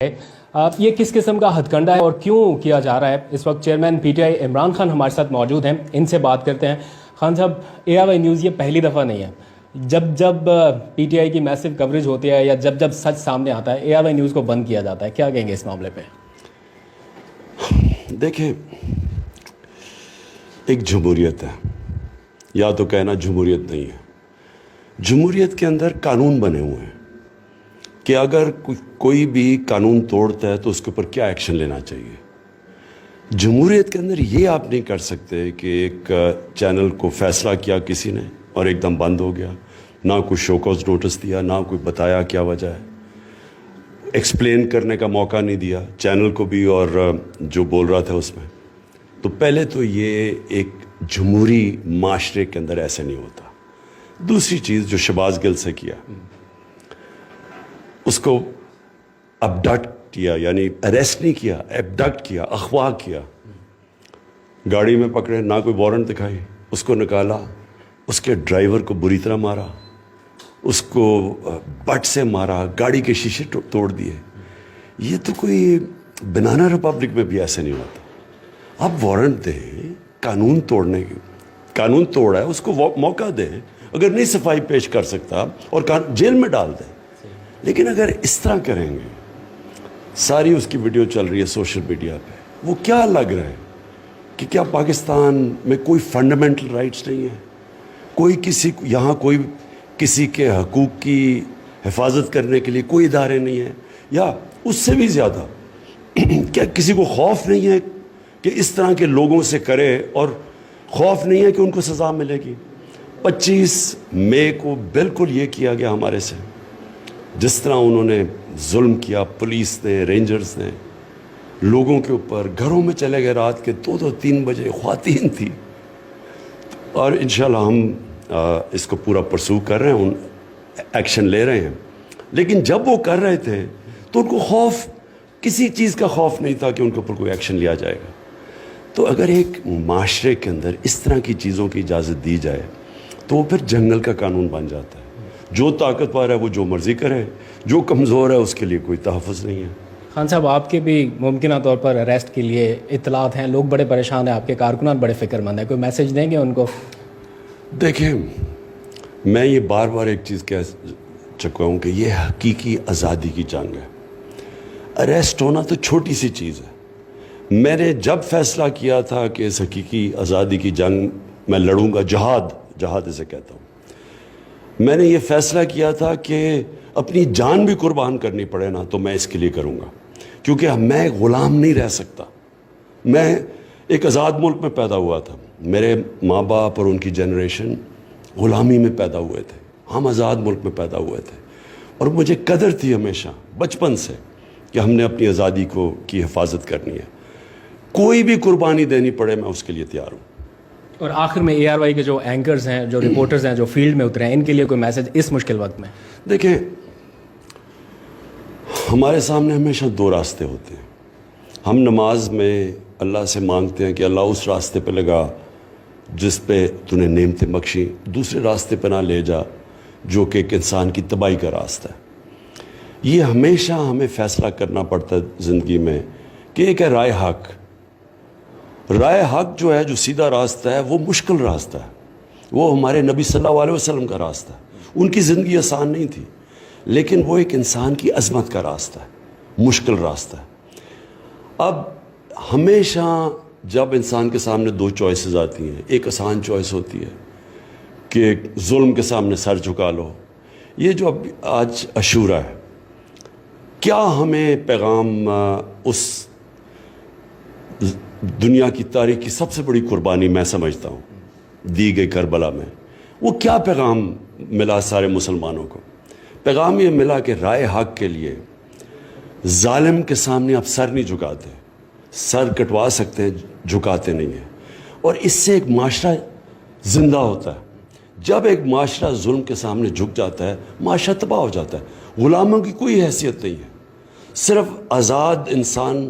یہ کس قسم کا ہتھ کنڈا ہے اور کیوں کیا جا رہا ہے؟ اس وقت chairman P T I Imran Khan ہمارے ساتھ موجود ہیں، ان سے بات کرتے ہیں۔ خان صاحب، اے آر وائی نیوز یہ پہلی دفعہ نہیں ہے، جب پی ٹی آئی کی میسو کوریج ہوتی ہے یا جب سچ سامنے آتا ہے، اے آر وائی نیوز کو بند کیا جاتا ہے، کیا کہیں گے اس معاملے پہ؟ دیکھیں، ایک جمہوریت ہے، یا تو کہنا جمہوریت نہیں ہے۔ جمہوریت کے اندر قانون بنے ہوئے ہیں کہ اگر کوئی بھی قانون توڑتا ہے تو اس کے اوپر کیا ایکشن لینا چاہیے۔ جمہوریت کے اندر یہ آپ نہیں کر سکتے کہ ایک چینل کو فیصلہ کیا کسی نے اور ایک دم بند ہو گیا، نہ کوئی شو کاز نوٹس دیا، نہ کوئی بتایا کیا وجہ ہے، ایکسپلین کرنے کا موقع نہیں دیا چینل کو بھی اور جو بول رہا تھا اس میں۔ تو پہلے تو یہ ایک جمہوری معاشرے کے اندر ایسے نہیں ہوتا۔ دوسری چیز جو شہباز گل سے کیا، اس کو ابڈکٹ کیا، یعنی اریسٹ نہیں کیا، ابڈکٹ کیا، اغوا کیا، گاڑی میں پکڑے، نہ کوئی وارنٹ دکھائی، اس کو نکالا، اس کے ڈرائیور کو بری طرح مارا، اس کو بٹ سے مارا، گاڑی کے شیشے توڑ دیے۔ یہ تو کوئی بنانا ریپبلک میں بھی ایسے نہیں ہوتا۔ آپ وارنٹ دیں قانون توڑنے کی، قانون توڑا ہے اس کو موقع دیں، اگر نہیں صفائی پیش کر سکتا اور جیل میں ڈال دیں۔ لیکن اگر اس طرح کریں گے، ساری اس کی ویڈیو چل رہی ہے سوشل میڈیا پہ، وہ کیا لگ رہا ہے کہ کیا پاکستان میں کوئی فنڈامنٹل رائٹس نہیں ہے؟ کوئی یہاں کوئی کسی کے حقوق کی حفاظت کرنے کے لیے کوئی ادارے نہیں ہیں؟ یا اس سے بھی زیادہ کیا کسی کو خوف نہیں ہے کہ اس طرح کے لوگوں سے کرے، اور خوف نہیں ہے کہ ان کو سزا ملے گی؟ 25 مئی کو بالکل یہ کیا گیا ہمارے سے، جس طرح انہوں نے ظلم کیا، پولیس نے، رینجرز نے لوگوں کے اوپر، گھروں میں چلے گئے رات کے 2-3 بجے، خواتین تھی۔ اور انشاءاللہ ہم اس کو پورا پرسو کر رہے ہیں، ایکشن لے رہے ہیں۔ لیکن جب وہ کر رہے تھے تو ان کو خوف، کسی چیز کا خوف نہیں تھا کہ ان کے اوپر کوئی ایکشن لیا جائے گا۔ تو اگر ایک معاشرے کے اندر اس طرح کی چیزوں کی اجازت دی جائے تو وہ پھر جنگل کا قانون بن جاتا ہے۔ جو طاقتور ہے وہ جو مرضی کرے، جو کمزور ہے اس کے لیے کوئی تحفظ نہیں ہے۔ خان صاحب، آپ کے بھی ممکنہ طور پر اریسٹ کے لیے اطلاعات ہیں، لوگ بڑے پریشان ہیں، آپ کے کارکنان بڑے فکر مند ہیں، کوئی میسج دیں گے ان کو؟ دیکھیں، میں یہ بار بار ایک چیز کہہ چکا ہوں کہ یہ حقیقی آزادی کی جنگ ہے۔ اریسٹ ہونا تو چھوٹی سی چیز ہے۔ میں نے جب فیصلہ کیا تھا کہ اس حقیقی آزادی کی جنگ میں لڑوں گا، جہاد اسے کہتا ہوں، میں نے یہ فیصلہ کیا تھا کہ اپنی جان بھی قربان کرنی پڑے نا تو میں اس کے لیے کروں گا، کیونکہ میں غلام نہیں رہ سکتا۔ میں ایک آزاد ملک میں پیدا ہوا تھا، میرے ماں باپ اور ان کی جنریشن غلامی میں پیدا ہوئے تھے، ہم آزاد ملک میں پیدا ہوئے تھے، اور مجھے قدر تھی ہمیشہ بچپن سے کہ ہم نے اپنی آزادی کی حفاظت کرنی ہے۔ کوئی بھی قربانی دینی پڑے میں اس کے لیے تیار ہوں۔ اور آخر میں اے آر وائی کے جو اینکرز ہیں، جو رپورٹرز ہیں، جو فیلڈ میں اترے ہیں، ان کے لیے کوئی میسج اس مشکل وقت میں؟ دیکھیں، ہمارے سامنے ہمیشہ 2 راستے ہوتے ہیں۔ ہم نماز میں اللہ سے مانگتے ہیں کہ اللہ اس راستے پہ لگا جس پہ تو نے نعمتیں بخشی، دوسرے راستے پہ نہ لے جا جو کہ ایک انسان کی تباہی کا راستہ ہے۔ یہ ہمیشہ ہمیں فیصلہ کرنا پڑتا ہے زندگی میں کہ ایک ہے رائے حق۔ رائے حق جو ہے، جو سیدھا راستہ ہے، وہ مشکل راستہ ہے، وہ ہمارے نبی صلی اللہ علیہ وسلم کا راستہ ہے۔ ان کی زندگی آسان نہیں تھی، لیکن وہ ایک انسان کی عظمت کا راستہ ہے، مشکل راستہ ہے۔ اب ہمیشہ جب انسان کے سامنے 2 چوائسز آتی ہیں، ایک آسان چوائس ہوتی ہے کہ ظلم کے سامنے سر جھکا لو۔ یہ جو اب آج عاشورہ ہے، کیا ہمیں پیغام اس دنیا کی تاریخ کی سب سے بڑی قربانی میں سمجھتا ہوں دی گئی کربلا میں، وہ کیا پیغام ملا سارے مسلمانوں کو؟ پیغام یہ ملا کہ رائے حق کے لیے ظالم کے سامنے آپ سر نہیں جھکاتے، سر کٹوا سکتے ہیں، جھکاتے نہیں ہیں، اور اس سے ایک معاشرہ زندہ ہوتا ہے۔ جب ایک معاشرہ ظلم کے سامنے جھک جاتا ہے، معاشرہ تباہ ہو جاتا ہے۔ غلاموں کی کوئی حیثیت نہیں ہے، صرف آزاد انسان،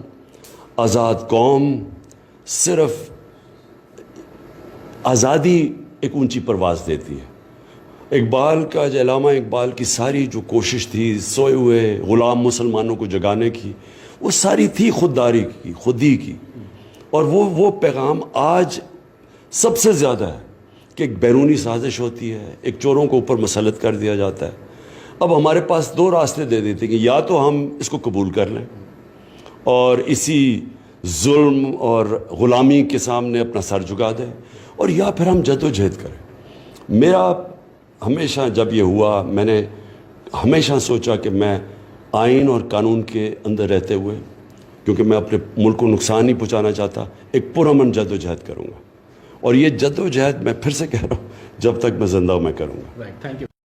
آزاد قوم، صرف آزادی ایک اونچی پرواز دیتی ہے۔ اقبال کا جو علامہ اقبال کی ساری جو کوشش تھی سوئے ہوئے غلام مسلمانوں کو جگانے کی، وہ ساری تھی خودداری کی، خودی کی. اور وہ پیغام آج سب سے زیادہ ہے کہ ایک بیرونی سازش ہوتی ہے، ایک چوروں کو اوپر مسلط کر دیا جاتا ہے. اب ہمارے پاس دو راستے دے دیتے کہ یا تو ہم اس کو قبول کر لیں اور اسی ظلم اور غلامی کے سامنے اپنا سر جھکا دیں، اور یا پھر ہم جد و جہد کریں. میرا ہمیشہ جب یہ ہوا، میں نے ہمیشہ سوچا کہ میں آئین اور قانون کے اندر رہتے ہوئے، کیونکہ میں اپنے ملک کو نقصان نہیں پہنچانا چاہتا، ایک پرامن جد و جہد کروں گا. اور یہ جد و جہد میں پھر سے کہہ رہا ہوں، جب تک میں زندہ ہوں میں کروں گا. Right, thank you.